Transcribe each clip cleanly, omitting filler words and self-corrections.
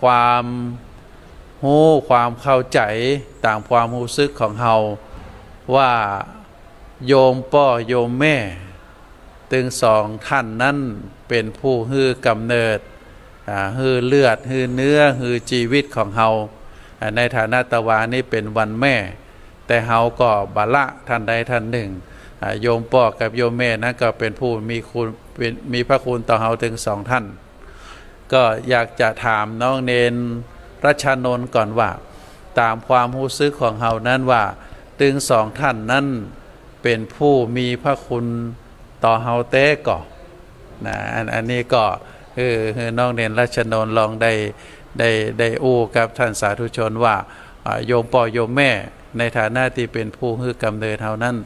ความรู้ความเข้าใจตามความรู้สึกของเฮาว่าโยมพ่อโยมแม่ถึงสองท่านนั้นเป็นผู้ฮื้อกำเนิดฮื้อเลือดฮื้อเนื้อฮื้อชีวิตของเฮาในฐานะตะวานี้เป็นวันแม่แต่เฮาก็บาละท่านใดท่านหนึ่งโยมพ่อกับโยมแม่นั้นก็เป็นผู้มีพระคุณต่อเฮาถึงสองท่านก็อยากจะถามน้องเนนรัชนนท์ก่อนว่าตามความรู้สึกของเฮานั้นว่าถึงสองท่านนั้นเป็นผู้มีพระคุณต่อเฮาเต้ก่อนะอันนี้ก็คือน้องเนนรัชนนท์ลองได้อู้กับท่านสาธุชนว่าโยมพ่อโยมแม่ในฐานะที่เป็นผู้ฮื้อกำเนิดเฮานั้น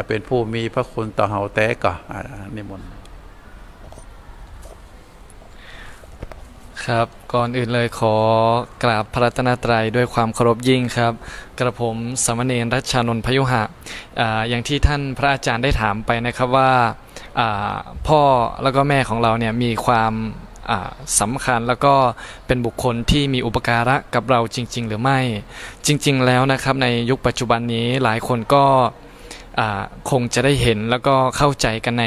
เป็นผู้มีพระคุณต่อเฮาเต้ก่อนิมนต์ครับก่อนอื่นเลยขอกราบพระรัตนตรัยด้วยความเคารพยิ่งครับกระผมสามเณรรัชนนท์พยุหะอย่างที่ท่านพระอาจารย์ได้ถามไปนะครับว่าพ่อแล้วก็แม่ของเราเนี่ยมีความสำคัญแล้วก็เป็นบุคคลที่มีอุปการะกับเราจริงๆหรือไม่จริงๆแล้วนะครับในยุคปัจจุบันนี้หลายคนก็คงจะได้เห็นแล้วก็เข้าใจกันใน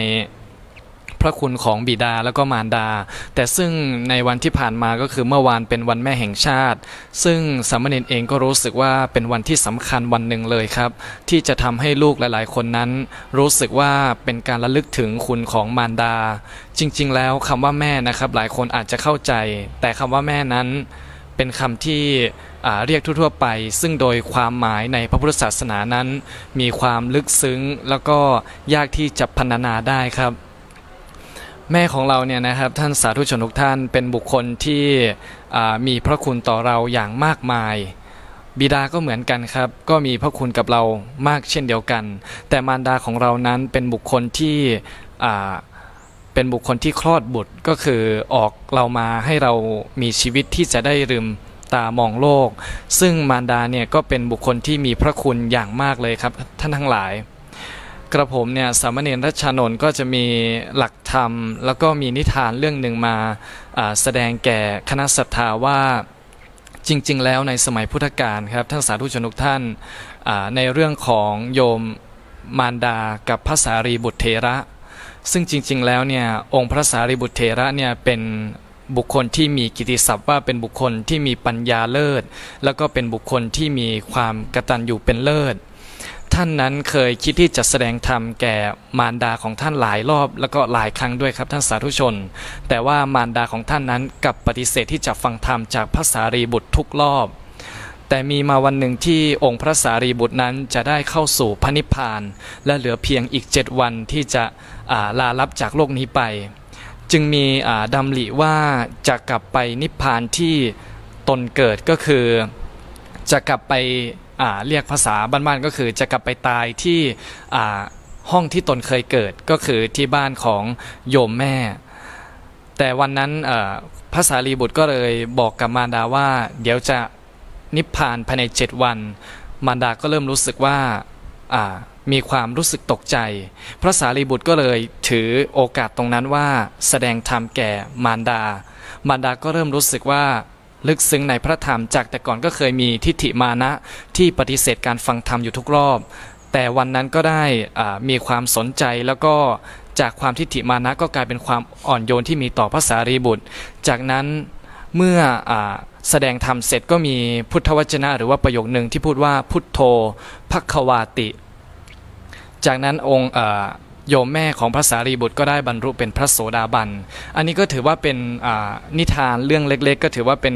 พระคุณของบิดาแล้วก็มารดาแต่ซึ่งในวันที่ผ่านมาก็คือเมื่อวานเป็นวันแม่แห่งชาติซึ่งสามเณรเองก็รู้สึกว่าเป็นวันที่สำคัญวันหนึ่งเลยครับที่จะทำให้ลูกหลายๆคนนั้นรู้สึกว่าเป็นการระลึกถึงคุณของมารดาจริงๆแล้วคำว่าแม่นะครับหลายคนอาจจะเข้าใจแต่คำว่าแม่นั้นเป็นคำที่เรียกทั่วๆไปซึ่งโดยความหมายในพระพุทธศาสนานั้นมีความลึกซึ้งแล้วก็ยากที่จะพรรณนาได้ครับแม่ของเราเนี่ยนะครับท่านสาธุชนทุกท่านเป็นบุคคลที่มีพระคุณต่อเราอย่างมากมายบิดาก็เหมือนกันครับก็มีพระคุณกับเรามากเช่นเดียวกันแต่มารดาของเรานั้นเป็นบุคคลที่คลอดบุตรก็คือออกเรามาให้เรามีชีวิตที่จะได้ลืมตามองโลกซึ่งมารดาเนี่ยก็เป็นบุคคลที่มีพระคุณอย่างมากเลยครับท่านทั้งหลายกระผมเนี่ยสามเณรรัชนนท์ก็จะมีหลักธรรมแล้วก็มีนิทานเรื่องหนึ่งมาแสดงแก่คณะศรัทธาว่าจริงๆแล้วในสมัยพุทธกาลครับท่านสาธุชนทุกท่านในเรื่องของโยมมารดากับพระสารีบุตรเถระซึ่งจริงๆแล้วเนี่ยองค์พระสารีบุตรเถระเนี่ยเป็นบุคคลที่มีกิตติศัพท์ว่าเป็นบุคคลที่มีปัญญาเลิศแล้วก็เป็นบุคคลที่มีความกตัญญูเป็นเลิศท่านนั้นเคยคิดที่จะแสดงธรรมแก่มารดาของท่านหลายรอบแล้วก็หลายครั้งด้วยครับท่านสาธุชนแต่ว่ามารดาของท่านนั้นกลับปฏิเสธที่จะฟังธรรมจากพระสารีบุตรทุกรอบแต่มีมาวันหนึ่งที่องค์พระสารีบุตรนั้นจะได้เข้าสู่พระนิพพานและเหลือเพียงอีก7 วันที่จะลาลับจากโลกนี้ไปจึงมีดำริว่าจะกลับไปนิพพานที่ตนเกิดก็คือจะกลับไปเรียกภาษาบ้านๆก็คือจะกลับไปตายที่ห้องที่ตนเคยเกิดก็คือที่บ้านของโยมแม่แต่วันนั้นพระสารีบุตรก็เลยบอกกับมารดาว่าเดี๋ยวจะนิพพานภายใน7 วันมารดาก็เริ่มรู้สึกว่ามีความรู้สึกตกใจพระสารีบุตรก็เลยถือโอกาสตรงนั้นว่าแสดงธรรมแก่มารดาก็เริ่มรู้สึกว่าลึกซึ้งในพระธรรมจากแต่ก่อนก็เคยมีทิฏฐิมานะที่ปฏิเสธการฟังธรรมอยู่ทุกรอบแต่วันนั้นก็ได้มีความสนใจแล้วก็จากความทิฏฐิมานะก็กลายเป็นความอ่อนโยนที่มีต่อพระสารีบุตรจากนั้นเมื่อแสดงธรรมเสร็จก็มีพุทธวจนะหรือว่าประโยคนึงที่พูดว่าพุทโธภัคควาติจากนั้นองค์โยมแม่ของพระสารีบุตรก็ได้บรรลุเป็นพระโสดาบันอันนี้ก็ถือว่าเป็นนิทานเรื่องเล็กๆก็ถือว่าเป็น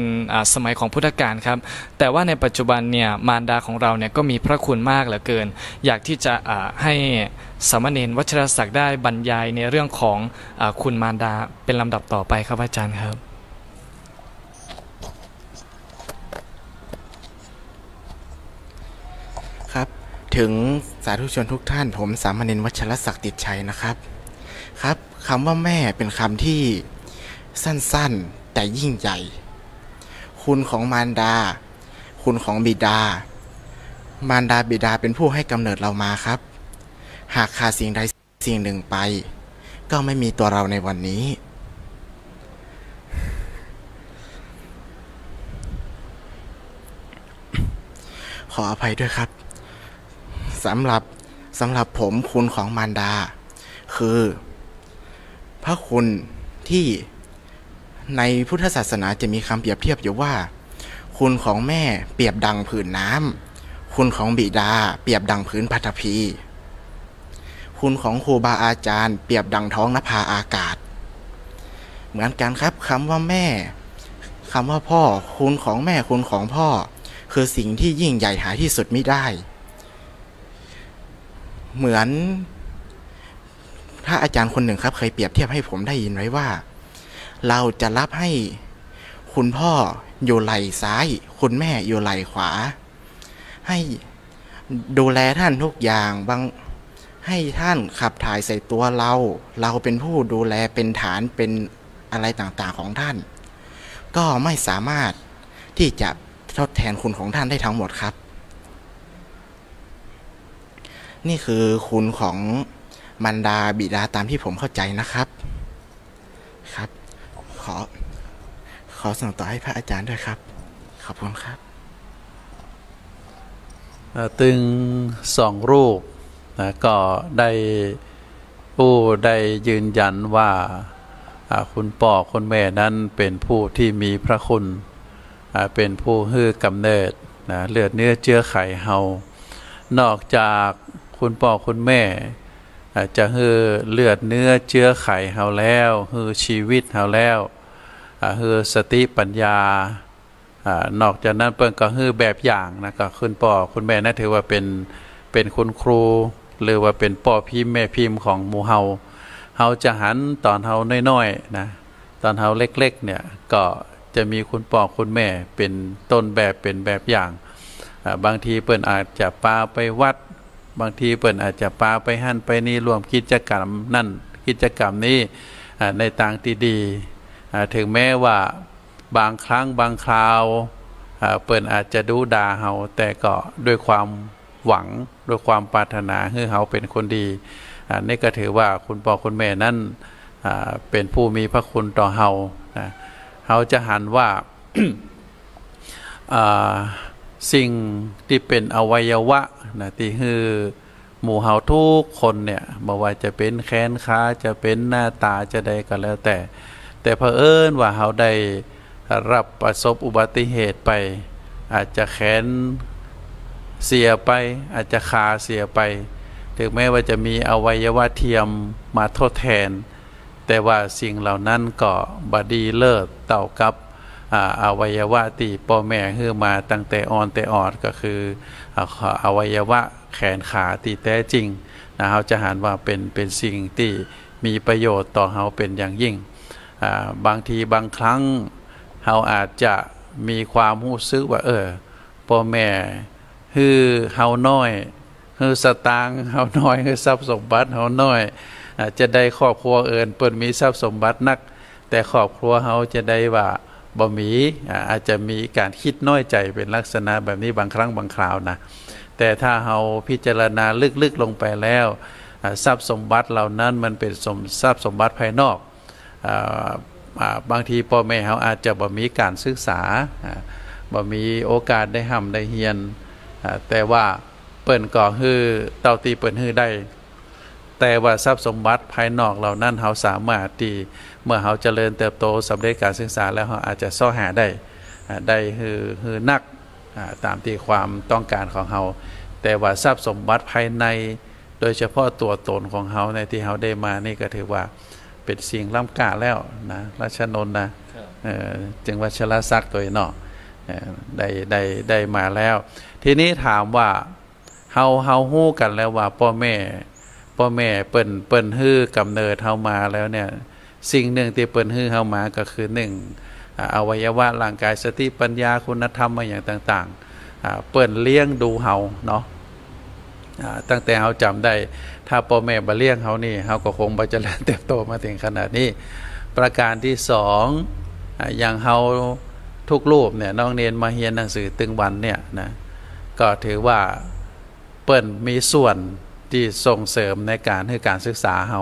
สมัยของพุทธกาลครับแต่ว่าในปัจจุบันเนี่ยมารดาของเราเนี่ยก็มีพระคุณมากเหลือเกินอยากที่จะให้สามเณรวัชรศักดิ์ได้บรรยายในเรื่องของคุณมารดาเป็นลำดับต่อไปครับอาจารย์ครับถึงสาธุชนทุกท่านผมสามเณรวัชรศักดิ์ติดชัยนะครับคำว่าแม่เป็นคำที่สั้นๆแต่ยิ่งใหญ่คุณของมารดาคุณของบิดามารดาบิดาเป็นผู้ให้กำเนิดเรามาครับหากขาดสิ่งใดสิ่งหนึ่งไปก็ไม่มีตัวเราในวันนี้ ออภัยด้วยครับสำหรับผมคุณของมารดาคือพระคุณที่ในพุทธศาสนาจะมีคำเปรียบเทียบอยู่ว่าคุณของแม่เปรียบดังผืนน้ำคุณของบิดาเปรียบดังผืนปฐพีคุณของครูบาอาจารย์เปรียบดังท้องนภาอากาศเหมือนกันครับคำว่าแม่คำว่าพ่อคุณของแม่คุณของพ่อคือสิ่งที่ยิ่งใหญ่หาที่สุดมิได้เหมือนพระอาจารย์คนหนึ่งครับเคยเปรียบเทียบให้ผมได้ยินไว้ว่าเราจะรับให้คุณพ่ออยู่ไหล่ซ้ายคุณแม่อยู่ไหล่ขวาให้ดูแลท่านทุกอย่างให้ท่านขับถ่ายใส่ตัวเราเป็นผู้ดูแลเป็นฐานเป็นอะไรต่างๆของท่านก็ไม่สามารถที่จะทดแทนคุณของท่านได้ทั้งหมดครับนี่คือคุณของมารดาบิดาตามที่ผมเข้าใจนะครับครับขอส่งต่อให้พระอาจารย์ด้วยครับขอบคุณครับตึงสองรูปนะก็ได้ผู้ได้ยืนยันว่าคุณพ่อคุณแม่นั้นเป็นผู้ที่มีพระคุณเป็นผู้ให้กำเนิดนะเลือดเนื้อเชื้อไขเฮานอกจากคุณพ่อคุณแม่จะให้เลือดเนื้อเชื้อไขเฮาแล้วให้ชีวิตเฮาแล้วให้สติปัญญานอกจากนั้นเปิ้นก็ให้แบบอย่างนะก็คุณพ่อคุณแม่นั่นถือว่าเป็นคุณครูหรือว่าเป็นพ่อพิมพ์แม่พิมพ์ของหมู่เฮาจะหันตอนเฮาน้อยๆนะตอนเฮาเล็กๆเนี่ยก็จะมีคุณพ่อคุณแม่เป็นต้นแบบเป็นแบบอย่างบางทีเปิ้นอาจจะพาไปวัดบางทีเปิ้นอาจจะพาไปหั่นไปนี่รวมกิจกรรมนั่นกิจกรรมนี้ในทางที่ดีถึงแม้ว่าบางครั้งบางคราวเปิ้นอาจจะดูด่าเฮาแต่ก็ด้วยความหวังด้วยความปรารถนาให้เฮาเป็นคนดีนี่ก็ถือว่าคุณพ่อคุณแม่นั้นเป็นผู้มีพระคุณต่อเฮาเฮาจะหันว่า สิ่งที่เป็นอวัยวะนะที่คือหมู่เฮาทุกคนเนี่ยไม่ว่าจะเป็นแขนขาจะเป็นหน้าตาจะใดก็แล้วแต่เผอิญว่าเฮาได้รับประสบอุบัติเหตุไปอาจจะแขนเสียไปอาจจะขาเสียไปถึงแม้ว่าจะมีอวัยวะเทียมมาทดแทนแต่ว่าสิ่งเหล่านั้นก็บดีเลิศเต่ากับอวัยวะที่พ่อแม่ให้มาตั้งแต่อ่อนแต่ออดก็คืออวัยวะแขนขาที่แท้จริงนะเราจะหันว่าเป็นสิ่งที่มีประโยชน์ต่อเราเป็นอย่างยิ่งบางทีบางครั้งเราอาจจะมีความรู้สึกว่าพ่อแม่คือเฮาน้อยคือสตางค์เฮาน้อยคือทรัพย์สมบัติเฮาน้อยจะได้ครอบครัวเอิญเปิ้นมีทรัพย์สมบัตินักแต่ครอบครัวเฮาจะได้ว่าบ่มีอาจจะมีการคิดน้อยใจเป็นลักษณะแบบนี้บางครั้งบางคราวนะแต่ถ้าเฮาพิจารณาลึกๆลงไปแล้วทรัพย์สมบัติเหล่านั้นมันเป็นทรัพย์สมบัติภายนอกบางทีพ่อแม่เฮาอาจจะบ่มีการศึกษาบ่มีโอกาสได้ห่ำได้เฮียนแต่ว่าเปิ้นก็ฮือเต่าตีเปิ้นฮือได้แต่ว่าทรัพย์สมบัติภายนอกเหล่านั้นเฮาสามารถที่เมื่อเฮาเจริญเติบโตสำเร็จการศึกษาแล้วเฮาอาจจะซ่อหาได้ฮือนักตามที่ความต้องการของเฮาแต่ว่าทรัพย์สมบัติภายในโดยเฉพาะตัวตนของเฮาในที่เฮาได้มานี่ก็ถือว่าเป็นสิ่งล้ำค่าแล้วนะรัชนนท์นะจึงวัชรศักดิ์ตัวเนาะได้มาแล้วทีนี้ถามว่าเฮาฮู้กันแล้วว่าพ่อแม่เปิ้นฮื้อกำเนิดเฮามาแล้วเนี่ยสิ่งหนึ่งที่เปิ้นฮื้อเฮามาก็คือ1อวัยวะร่างกายสติปัญญาคุณธรรมอย่างต่างๆเปิ้นเลี้ยงดูเฮาเนาะตั้งแต่เฮาจำได้ถ้าพ่อแม่บ่เลี้ยงเฮานี่เฮาก็คงบ่เจริญเติบโตมาถึงขนาดนี้ประการที่2อย่างเฮาทุกรูปเนี่ยน้องเนนมาเรียนหนังสือตึงวันเนี่ยนะก็ถือว่าเปิ้นมีส่วนที่ส่งเสริมในการให้การศึกษาเฮา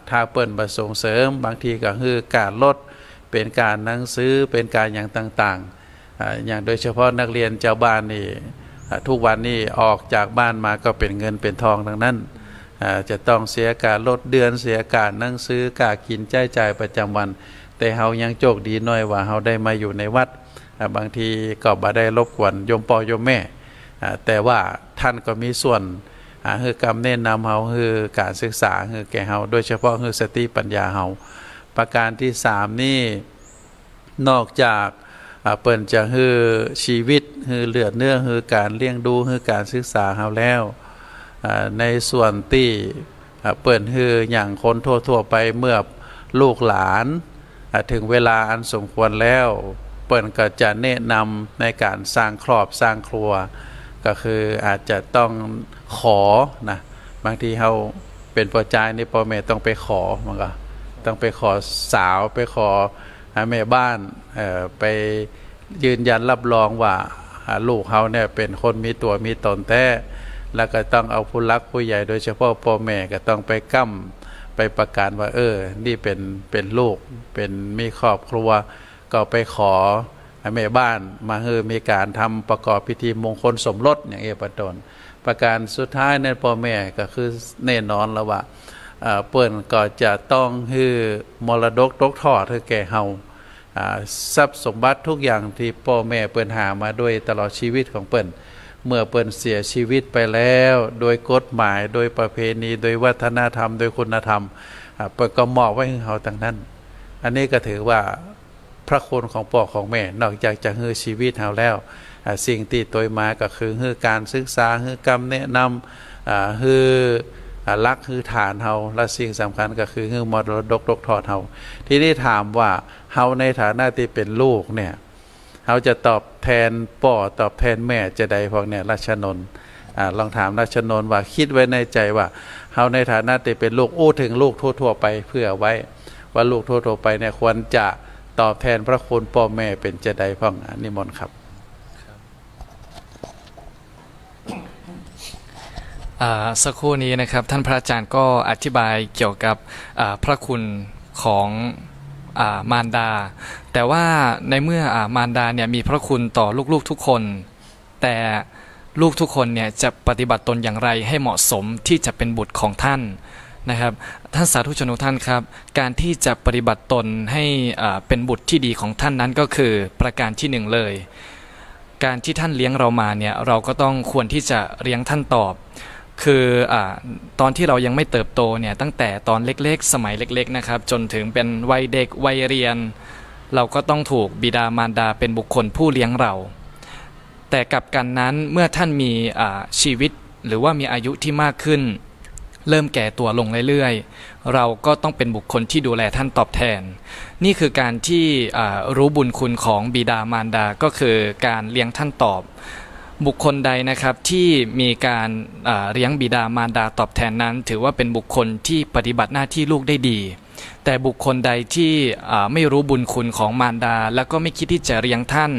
ถ้าเปิ้นบ่ส่งเสริมบางทีก็คือการลดเป็นการหนังสือเป็นการอย่างต่าง อย่างโดยเฉพาะนักเรียนเจ้าบ้านนี่ทุกวันนี้ออกจากบ้านมาก็เป็นเงินเป็นทองทั้งนั้นจะต้องเสียการลดเดือนเสียการนั่งซื้อกากินจ่ายประจำวันแต่เฮายังโชคดีหน่อยว่าเฮาได้มาอยู่ในวัดบางทีก็บ่ได้รบกวนโยมพ่อโยมแม่แต่ว่าท่านก็มีส่วนคือกรรมแนะนำเฮาคือการศึกษาคือแก่เฮาโดยเฉพาะคือสติปัญญาเฮาประการที่3นี่นอกจากเปิ่นจะคือชีวิตคือเลือดเนื้อคือการเลี้ยงดูคือการศึกษาเฮาแล้วในส่วนที่เปิ่นคืออย่างคนทั่วๆไปเมื่อลูกหลานถึงเวลาอันสมควรแล้วเปิ่นก็จะแนะนำในการสร้างครอบสร้างครัวก็คืออาจจะต้องขอนะบางทีเขาเป็นพ่อใจนี่พ่อแม่ต้องไปขอมันก็ต้องไปขอสาวไปขอแม่บ้านไปยืนยันรับรองว่าลูกเขาเนี่ยเป็นคนมีตัวมีตนแท้แล้วก็ต้องเอาผู้รักผู้ใหญ่โดยเฉพาะพ่อแม่ก็ต้องไปกั้มไปประกาศว่านี่เป็นลูกเป็นมีครอบครัวก็ไปขอแม่บ้านมามีการทำประกอบพิธีมงคลสมรสอย่างเป็นต้นประการสุดท้ายในพ่อแม่ก็คือแน่นอนแล้วว่าเปิ้นก็จะต้องมรดกตกทอดให้แก่เฮาทรัพย์สมบัติทุกอย่างที่พ่อแม่เปิ้นหามาด้วยตลอดชีวิตของเปิ้นเมื่อเปิ้นเสียชีวิตไปแล้วโดยกฎหมายโดยประเพณีโดยวัฒนธรรมโดยคุณธรรมเปิ้นก็มอบไว้ให้เฮาทั้งนั้นอันนี้ก็ถือว่าพระคุณของพ่อของแม่นอกจากจะให้ชีวิตเฮาแล้วสิ่งที่ตัวมาก็คือให้การศึกษาให้กรรมแนะนำให้รักคือฐานเฮาและสิ่งสำคัญก็คือให้มรดกตกทอดเฮาที่นี่ถามว่าเฮาในฐานะที่เป็นลูกเนี่ยเฮาจะตอบแทนพ่อตอบแทนแม่จะใดพวกเนี่ยราชนนท์ลองถามราชนนท์ว่าคิดไว้ในใจว่าเฮาในฐานะที่เป็นลูกถึงลูกทั่วๆไปเพื่อไว้ว่าลูกทั่วๆไปเนี่ยควรจะตอบแทนพระคุณพ่อแม่เป็นจะใดพ้องนิมนต์ครับสักครู่นี้นะครับท่านพระอาจารย์ก็อธิบายเกี่ยวกับพระคุณของมารดาแต่ว่าในเมื่อมารดาเนี่ยมีพระคุณต่อลูกๆทุกคนแต่ลูกทุกคนเนี่ยจะปฏิบัติตนอย่างไรให้เหมาะสมที่จะเป็นบุตรของท่านนะครับท่านสาธุชนทุกท่านครับการที่จะปฏิบัติตนให้เป็นบุตรที่ดีของท่านนั้นก็คือประการที่1เลยการที่ท่านเลี้ยงเรามาเนี่ยเราก็ต้องควรที่จะเลี้ยงท่านตอบคือตอนที่เรายังไม่เติบโตเนี่ยตั้งแต่ตอนเล็กๆสมัยเล็กๆนะครับจนถึงเป็นวัยเด็กวัยเรียนเราก็ต้องถูกบิดามารดาเป็นบุคคลผู้เลี้ยงเราแต่กับกันนั้นเมื่อท่านมีชีวิตหรือว่ามีอายุที่มากขึ้นเริ่มแก่ตัวลงเรื่อยๆเราก็ต้องเป็นบุคคลที่ดูแลท่านตอบแทนนี่คือการที่รู้บุญคุณของบิดามารดาก็คือการเลี้ยงท่านตอบบุคคลใดนะครับที่มีการเลี้ยงบิดามารดาตอบแทนนั้นถือว่าเป็นบุคคลที่ปฏิบัติหน้าที่ลูกได้ดีแต่บุคคลใดที่ไม่รู้บุญคุณของมารดาแล้วก็ไม่คิดที่จะเลี้ยงท่าน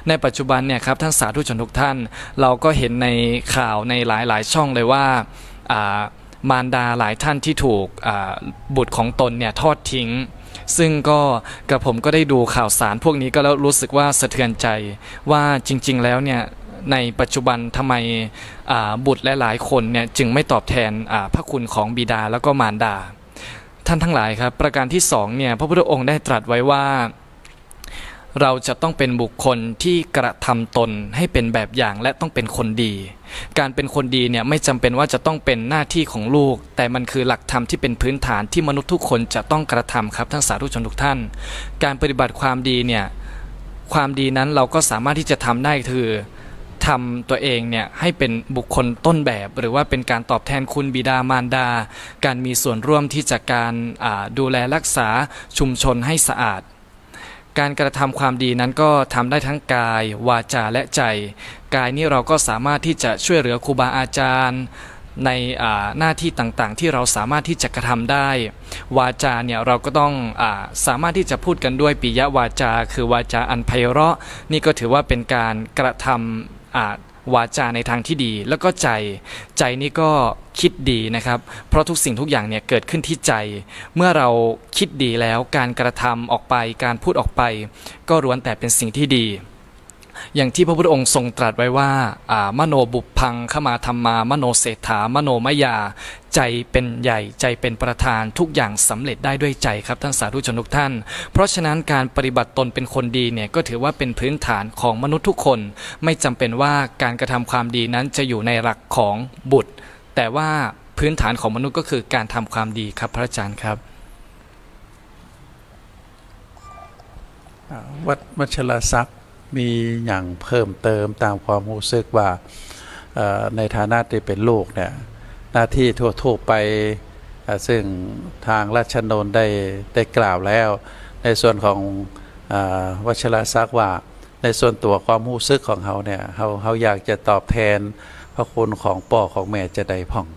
ในปัจจุบันเนี่ยครับท่านสาธุชนทุกท่านเราก็เห็นในข่าวในหลายๆช่องเลยว่ามารดาหลายท่านที่ถูกบุตรของตนเนี่ยทอดทิ้งซึ่งก็กับผมก็ได้ดูข่าวสารพวกนี้ก็แล้วรู้สึกว่าสะเทือนใจว่าจริงๆแล้วเนี่ยในปัจจุบันทำไมบุตรและหลายคนเนี่ยจึงไม่ตอบแทนพระคุณของบิดาแล้วก็มารดาท่านทั้งหลายครับประการที่2เนี่ยพระพุทธองค์ได้ตรัสไว้ว่าเราจะต้องเป็นบุคคลที่กระทำตนให้เป็นแบบอย่างและต้องเป็นคนดีการเป็นคนดีเนี่ยไม่จำเป็นว่าจะต้องเป็นหน้าที่ของลูกแต่มันคือหลักธรรมที่เป็นพื้นฐานที่มนุษย์ทุกคนจะต้องกระทำครับท่านสาธุชนทุกท่านการปฏิบัติความดีเนี่ยความดีนั้นเราก็สามารถที่จะทำได้คือทำตัวเองเนี่ยให้เป็นบุคคลต้นแบบหรือว่าเป็นการตอบแทนคุณบิดามารดาการมีส่วนร่วมที่จะการดูแลรักษาชุมชนให้สะอาดการกระทำความดีนั้นก็ทำได้ทั้งกายวาจาและใจกายนี้เราก็สามารถที่จะช่วยเหลือครูบาอาจารย์ในหน้าที่ต่างๆที่เราสามารถที่จะกระทำได้วาจาเนี่ยเราก็ต้องสามารถที่จะพูดกันด้วยปิยวาจาคือวาจาอันไพเราะนี่ก็ถือว่าเป็นการกระทำวาจาในทางที่ดีแล้วก็ใจนี่ก็คิดดีนะครับเพราะทุกสิ่งทุกอย่างเนี่ยเกิดขึ้นที่ใจเมื่อเราคิดดีแล้วการกระทำออกไปการพูดออกไปก็ล้วนแต่เป็นสิ่งที่ดี อย่างที่พระพุทธองค์ทรงตรัสไว้ว่ามโนบุพพังขมาธรรมามโนเศรษฐามโนมยาใจเป็นใหญ่ใจเป็นประธานทุกอย่างสำเร็จได้ด้วยใจครับท่านสาธุชนทุกท่านเพราะฉะนั้นการปฏิบัติตนเป็นคนดีเนี่ยก็ถือว่าเป็นพื้นฐานของมนุษย์ทุกคนไม่จำเป็นว่าการกระทำความดีนั้นจะอยู่ในหลักของบุตรแต่ว่าพื้นฐานของมนุษย์ก็คือการทำความดีครับพระอาจารย์ครับวัดมัชรศักดิ์มีอย่างเพิ่มเติมตามความรู้สึกว่าในฐานะที่เป็นลูกเนี่ยหน้าที่ทั่วๆไปซึ่งทางราชนนท์ได้กล่าวแล้วในส่วนของวัชรศักดิ์ว่าในส่วนตัวความรู้สึกของเขาเนี่ยเขาอยากจะตอบแทนพระคุณของพ่อของแม่จะได้พ่อง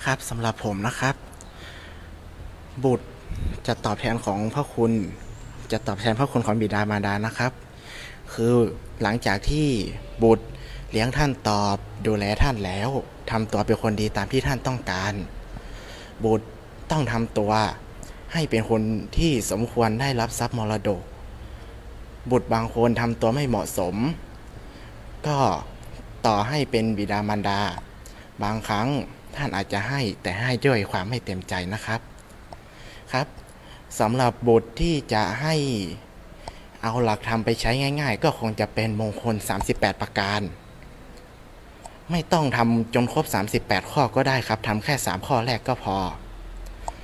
ครับสำหรับผมนะครับบุตรจะตอบแทนของพระคุณจะตอบแทนพระคุณของบิดามารดานะครับคือหลังจากที่บุตรเลี้ยงท่านตอบดูแลท่านแล้วทำตัวเป็นคนดีตามที่ท่านต้องการบุตรต้องทำตัวให้เป็นคนที่สมควรได้รับทรัพย์มรดกบุตรบางคนทำตัวไม่เหมาะสมก็ต่อให้เป็นบิดามารดาบางครั้งท่านอาจจะให้แต่ให้ด้วยความไม่เต็มใจนะครับสำหรับบุตรที่จะให้เอาหลักธรรมไปใช้ง่ายๆก็คงจะเป็นมงคล38ประการไม่ต้องทำจนครบ38ข้อก็ได้ครับทำแค่3ข้อแรกก็พอ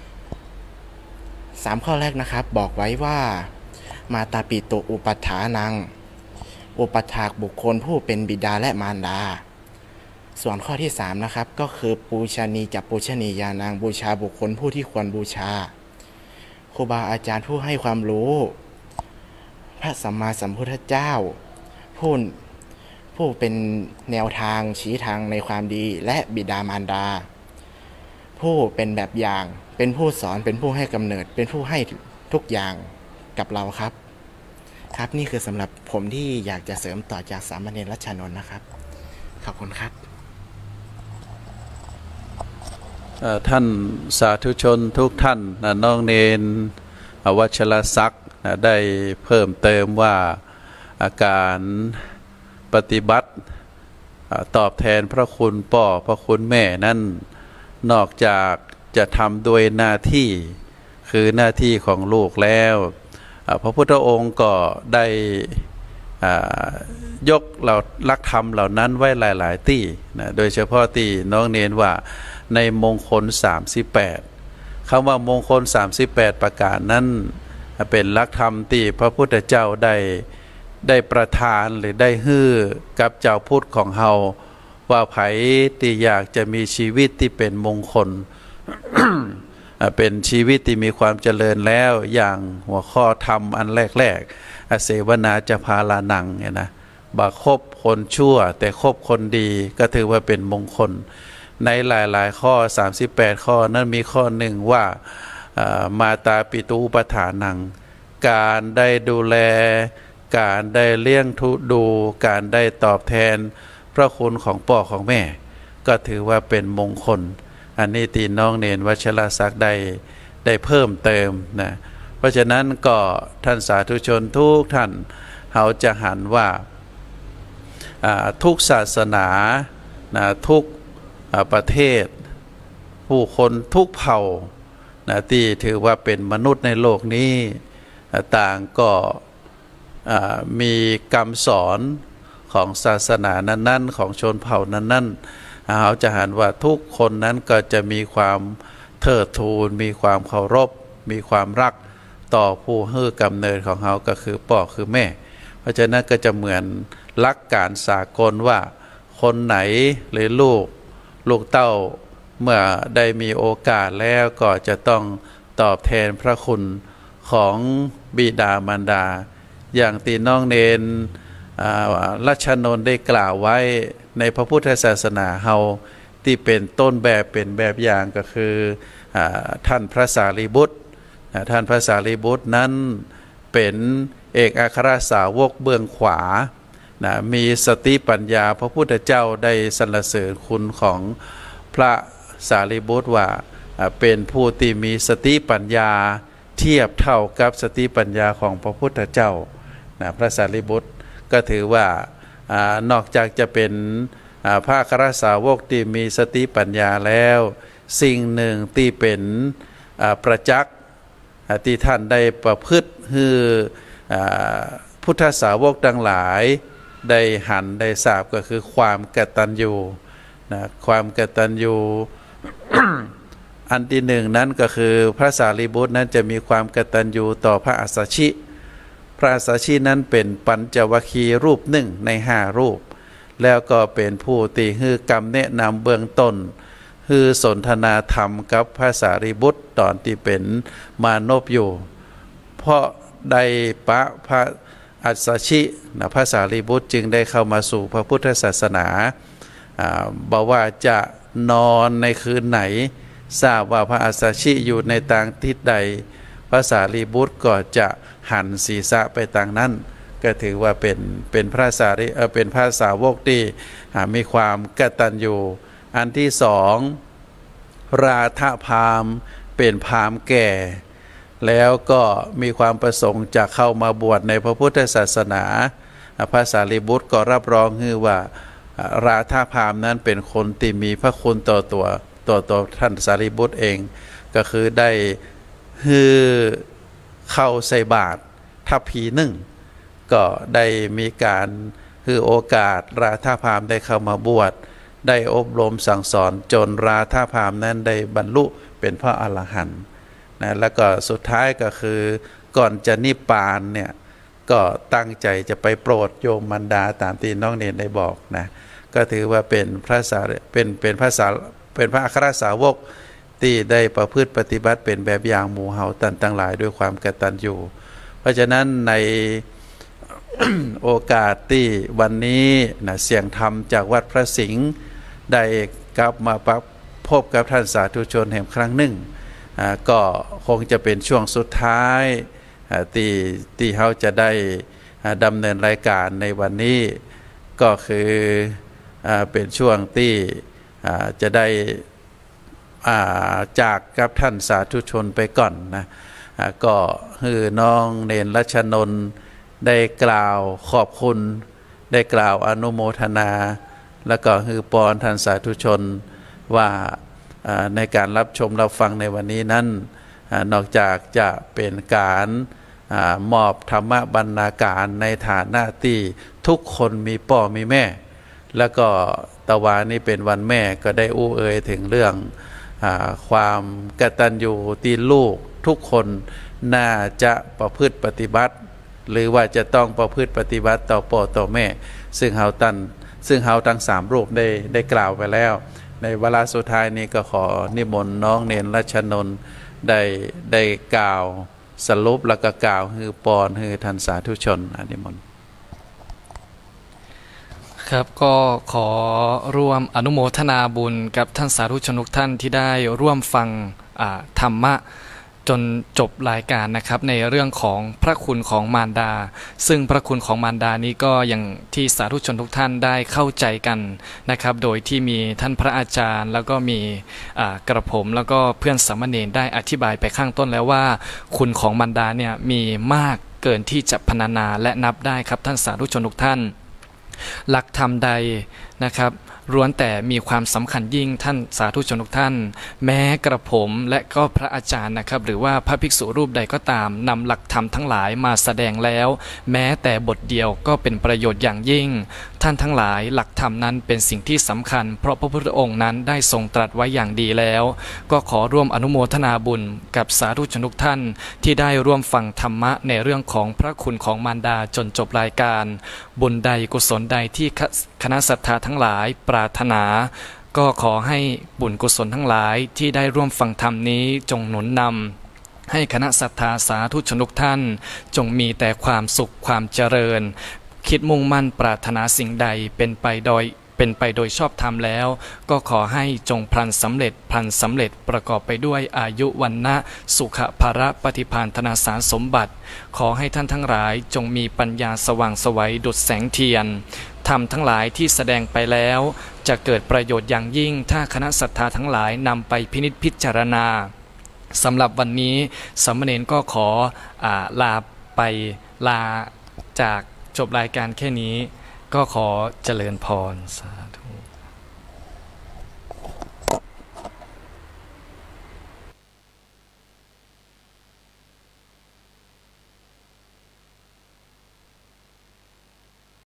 3ข้อแรกนะครับบอกไว้ว่ามาตาปิโตอุปัฏฐานังอุปถากบุคคลผู้เป็นบิดาและมารดาส่วนข้อที่3นะครับก็คือปูชนีจับปูชนียานางบูชาบุคคลผู้ที่ควรบูชาครูบาอาจารย์ผู้ให้ความรู้พระสัมมาสัมพุทธเจ้าผู้เป็นแนวทางชี้ทางในความดีและบิดามารดาผู้เป็นแบบอย่างเป็นผู้สอนเป็นผู้ให้กำเนิดเป็นผู้ให้ทุกอย่างกับเราครับนี่คือสำหรับผมที่อยากจะเสริมต่อจากสามเณรรัชนนท์นะครับขอบคุณครับท่านสาธุชนทุกท่านน้องเนนวัชรศักดิ์ได้เพิ่มเติมว่าการปฏิบัติตอบแทนพระคุณพ่อพระคุณแม่นั้นนอกจากจะทำโดยหน้าที่คือหน้าที่ของลูกแล้วพระพุทธองค์ก็ได้ยกเราลักธรรมเหล่านั้นไว้หลายๆที่นะโดยเฉพาะที่น้องเนนว่าในมงคล38คำว่ามงคล38ประการนั้นเป็นลักธรรมที่พระพุทธเจ้าได้ประทานหรือได้ฮื้อกับเจ้าพุทธของเฮาว่าไผที่อยากจะมีชีวิตที่เป็นมงคล เป็นชีวิตที่มีความเจริญแล้วอย่างหัวข้อธรรมอันแรกๆเสวนาจะพาลานังเนี่ยนะบ่คบคนชั่วแต่คบคนดีก็ถือว่าเป็นมงคลในหลายๆข้อ38ข้อนั้นมีข้อหนึ่งว่ามาตาปิตูปถานังการได้ดูแลการได้เลี้ยงดูการได้ตอบแทนพระคุณของพ่อของแม่ก็ถือว่าเป็นมงคลอันนี้ตีน้องเนนวัชรศักดิ์ได้เพิ่มเติมนะเพราะฉะนั้นก็ท่านสาธุชนทุกท่านเขาจะหันว่าทุกศาสนานะทุกประเทศผู้คนทุกเผ่านะที่ถือว่าเป็นมนุษย์ในโลกนี้ต่างก็มีคำสอนของศาสนานั้นๆของชนเผ่านั้นๆเขาจะหันว่าทุกคนนั้นก็จะมีความเทิดทูนมีความเคารพมีความรักต่อผู้ให้กำเนิดของเขาก็คือพ่อคือแม่เพราะฉะนั้นก็จะเหมือนหลักการสากลว่าคนไหนหรือลูกเต้าเมื่อได้มีโอกาสแล้วก็จะต้องตอบแทนพระคุณของบิดามารดาอย่างที่น้องเนนรัชนนท์ได้กล่าวไว้ในพระพุทธศาสนาเฮาที่เป็นต้นแบบเป็นแบบอย่างก็คือท่านพระสารีบุตรท่านพระสารีบุตรนั้นเป็นเอกอัครสาวกเบื้องขวามีสติปัญญาพระพุทธเจ้าได้สรรเสริญคุณของพระสารีบุตรว่าเป็นผู้ที่มีสติปัญญา เทียบเท่ากับสติปัญญาของพระพุทธเจ้านะพระสารีบุตรก็ถือว่านอกจากจะเป็นพระอัครสาวกที่มีสติปัญญาแล้วสิ่งหนึ่งที่เป็นประจักษ์ที่ท่านได้ประพฤติคือพุทธสาวกทั้งหลายได้หันได้ทราบก็คือความกตัญญูนะความกตัญญู อันที่หนึ่งนั้นก็คือพระสารีบุตรนั้นจะมีความกตัญญูต่อพระอัสสชิพระอัสสชินั้นเป็นปัญจวัคคีย์รูปหนึ่งใน5รูปแล้วก็เป็นผู้ที่ฮือกรรมแนะนำเบื้องต้นฮือสนทนาธรรมกับพระสารีบุตรตอนที่เป็นมานพอยู่เพราะได้ปะพระอัสสชินะพระสารีบุตรจึงได้เข้ามาสู่พระพุทธศาสนาบอกว่าจะนอนในคืนไหนทราบว่าพระอัสสชิอยู่ในทางทิศใดพระสารีบุตรก็จะหันศีรษะไปทางนั้นก็ถือว่าเป็นพระเป็นพระสาวกที่มีความกตัญญูอันที่สองราธพราหมณ์เป็นพราหมณ์แก่แล้วก็มีความประสงค์จะเข้ามาบวชในพระพุทธศาสนาพระสารีบุตรก็รับรองคือว่าราธพราหมณ์นั้นเป็นคนที่มีพระคุณต่อตัวท่านสารีบุตรเองก็คือได้ฮือเข้าใส่บาตรทัพพีหนึ่งก็ได้มีการฮือโอกาสราธพราหมณ์ได้เข้ามาบวชได้อบรมสั่งสอนจนราธพราหมณ์นั้นได้บรรลุเป็นพระอรหันต์นะแล้วก็สุดท้ายก็คือก่อนจะนิพพานเนี่ยก็ตั้งใจจะไปโปรดโยมมันดาตามที่น้องเนรได้บอกนะก็ถือว่าเป็นพระอัครสาวกที่ได้ประพฤติปฏิบัติเป็นแบบอย่างหมู่เฮาตั้งหลายด้วยความกตัญญูเพราะฉะนั้นใน โอกาสที่วันนี้นะเสียงธรรมจากวัดพระสิงห์ได้กลับมาพบกับท่านสาธุชนแห่งครั้งหนึ่งก็คงจะเป็นช่วงสุดท้ายที่เขาจะได้ดำเนินรายการในวันนี้ก็คือเป็นช่วงที่จะได้จากกับท่านสาธุชนไปก่อนนะก็คือน้องเนรรัชนนท์ได้กล่าวขอบคุณได้กล่าวอนุโมทนาแล้วก็คือปอนท่านสาธุชนว่าในการรับชมรับฟังในวันนี้นั้นนอกจากจะเป็นการมอบธรรมบรรณาการในฐานะที่ทุกคนมีพ่อมีแม่แล้วก็ตะวานี้เป็นวันแม่ก็ได้อู้เอ่ยถึงเรื่องความกตัญญูที่ลูกทุกคนน่าจะประพฤติปฏิบัติหรือว่าจะต้องประพฤติปฏิบัติต่อพ่อต่อแม่ซึ่งเฮาทั้ง3รูปได้กล่าวไปแล้วในเวลาสุดท้ายนี้ก็ขอนิมนต์น้องเนรรัชนนท์ได้กล่าวสรุปแล้วก็กล่าวคือปอนคือท่านสาธุชนนิมนต์ครับก็ขอร่วมอนุโมทนาบุญกับท่านสาธุชนทุกท่านที่ได้ร่วมฟังธรรมะจนจบรายการนะครับในเรื่องของพระคุณของมารดาซึ่งพระคุณของมารดานี้ก็อย่างที่สาธุชนทุกท่านได้เข้าใจกันนะครับโดยที่มีท่านพระอาจารย์แล้วก็มีกระผมแล้วก็เพื่อนสามเณรได้อธิบายไปข้างต้นแล้วว่าคุณของมารดาเนี่ยมีมากเกินที่จะพรรณนาและนับได้ครับท่านสาธุชนทุกท่านหลักธรรมใดนะครับล้วนแต่มีความสำคัญยิ่งท่านสาธุชนทุกท่านแม้กระผมและก็พระอาจารย์นะครับหรือว่าพระภิกษุรูปใดก็ตามนำหลักธรรมทั้งหลายมาแสดงแล้วแม้แต่บทเดียวก็เป็นประโยชน์อย่างยิ่งท่านทั้งหลายหลักธรรมนั้นเป็นสิ่งที่สำคัญเพราะพระพุทธองค์นั้นได้ทรงตรัสไว้อย่างดีแล้วก็ขอร่วมอนุโมทนาบุญกับสาธุชนทุกท่านที่ได้ร่วมฟังธรรมะในเรื่องของพระคุณของมารดาจนจบรายการบุญใดกุศลใดที่คณะศรัทธาทั้งหลายปรารถนาก็ขอให้บุญกุศลทั้งหลายที่ได้ร่วมฟังธรรมนี้จงหนุนนำให้คณะศรัทธาสาธุชนทุกท่านจงมีแต่ความสุขความเจริญคิดมุ่งมั่นปรารถนาสิ่งใดเป็นไปโดยชอบธรรมแล้วก็ขอให้จงพลันสำเร็จประกอบไปด้วยอายุวันนะสุขภระปฏิภาณธนาสารสมบัติขอให้ท่านทั้งหลายจงมีปัญญาสว่างไสวดุจแสงเทียนธรรมทั้งหลายที่แสดงไปแล้วจะเกิดประโยชน์อย่างยิ่งถ้าคณะศรัทธาทั้งหลายนำไปพินิจพิจารณา สำหรับวันนี้สามเณรก็ขอลาไปลาจากจบรายการแค่นี้ก็ขอเจริญพรสาธุ